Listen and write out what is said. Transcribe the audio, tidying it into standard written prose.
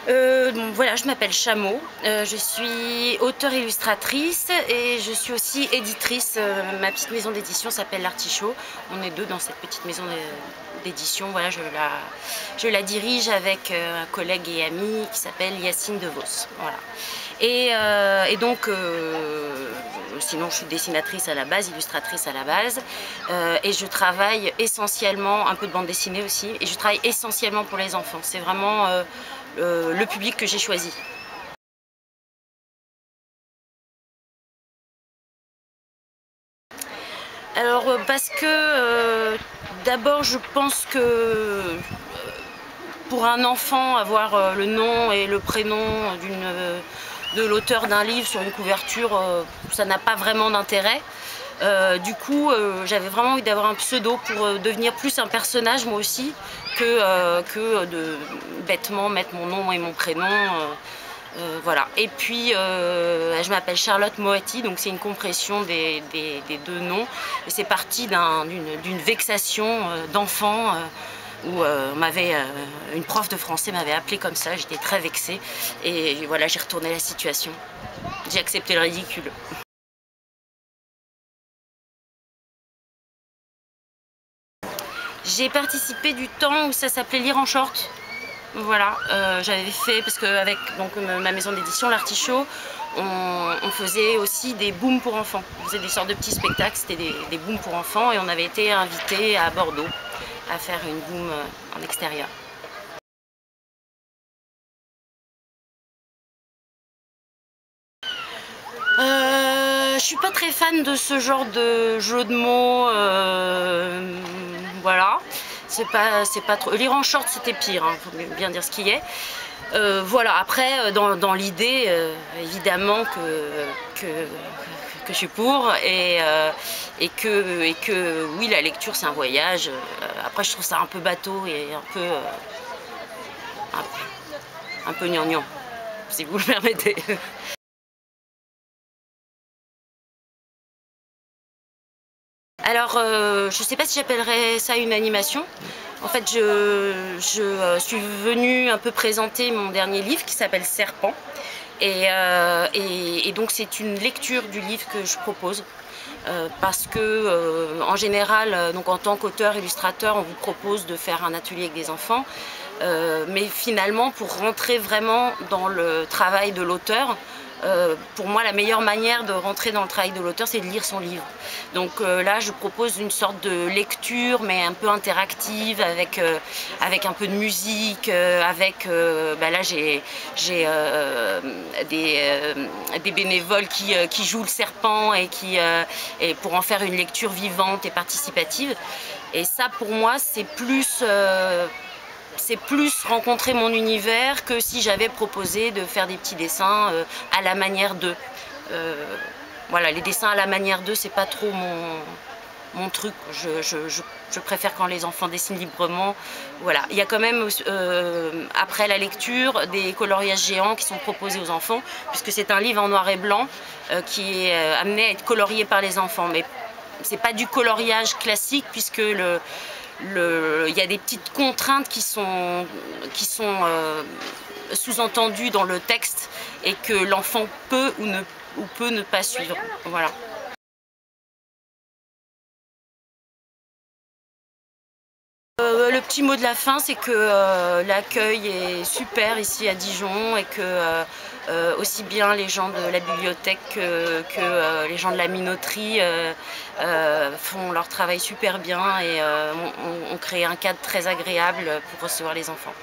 Bon, voilà, je m'appelle Chameau, je suis auteure-illustratrice et je suis aussi éditrice. Ma petite maison d'édition s'appelle L'Artichaut. On est deux dans cette petite maison d'édition. Voilà, je la dirige avec un collègue et ami qui s'appelle Yacine Devos. Voilà. Et donc, sinon je suis dessinatrice à la base, illustratrice à la base, et je travaille essentiellement, un peu de bande dessinée aussi, et je travaille essentiellement pour les enfants. C'est vraiment le public que j'ai choisi. Alors parce que d'abord je pense que pour un enfant avoir le nom et le prénom de l'auteur d'un livre sur une couverture, ça n'a pas vraiment d'intérêt. Du coup, j'avais vraiment envie d'avoir un pseudo pour devenir plus un personnage moi aussi que de bêtement mettre mon nom et mon prénom. Voilà. Et puis, je m'appelle Charlotte Moati, donc c'est une compression des deux noms. Et c'est parti d'une vexation d'enfant où une prof de français m'avait appelée comme ça. J'étais très vexée. Et voilà, j'ai retourné la situation. J'ai accepté le ridicule. J'ai participé du temps où ça s'appelait Lire en short. Voilà, j'avais fait, parce qu'avec ma maison d'édition, L'Artichaut, on faisait aussi des booms pour enfants. On faisait des sortes de petits spectacles, c'était des booms pour enfants, et on avait été invités à Bordeaux à faire une boom en extérieur. Je suis pas très fan de ce genre de jeu de mots, voilà. C'est pas trop. Lire en short, c'était pire, hein, faut bien dire ce qu'il y est. Voilà, après, dans l'idée, évidemment que je suis pour et que oui, la lecture c'est un voyage. Après, je trouve ça un peu bateau et un peu gnangnan, si vous le permettez. Alors, je ne sais pas si j'appellerais ça une animation. En fait, suis venue un peu présenter mon dernier livre qui s'appelle Serpent. Et donc, c'est une lecture du livre que je propose. Parce que, en général, donc en tant qu'auteur-illustrateur, on vous propose de faire un atelier avec des enfants. Mais finalement, pour rentrer vraiment dans le travail de l'auteur, pour moi, la meilleure manière de rentrer dans le travail de l'auteur, c'est de lire son livre. Donc là, je propose une sorte de lecture, mais un peu interactive, avec un peu de musique, là, j'ai des bénévoles qui jouent le serpent et pour en faire une lecture vivante et participative. Et ça, pour moi, c'est plus rencontrer mon univers que si j'avais proposé de faire des petits dessins à la manière d'eux. Voilà, les dessins à la manière d'eux, c'est pas trop mon truc. Je préfère quand les enfants dessinent librement. Voilà, il y a quand même après la lecture des coloriages géants qui sont proposés aux enfants, puisque c'est un livre en noir et blanc qui est amené à être colorié par les enfants. Mais c'est pas du coloriage classique, puisque il y a des petites contraintes qui sont sous-entendues dans le texte et que l'enfant peut ou peut ne pas suivre. Voilà. Le petit mot de la fin, c'est que l'accueil est super ici à Dijon et que aussi bien les gens de la bibliothèque que les gens de la minoterie font leur travail super bien et ont créé un cadre très agréable pour recevoir les enfants.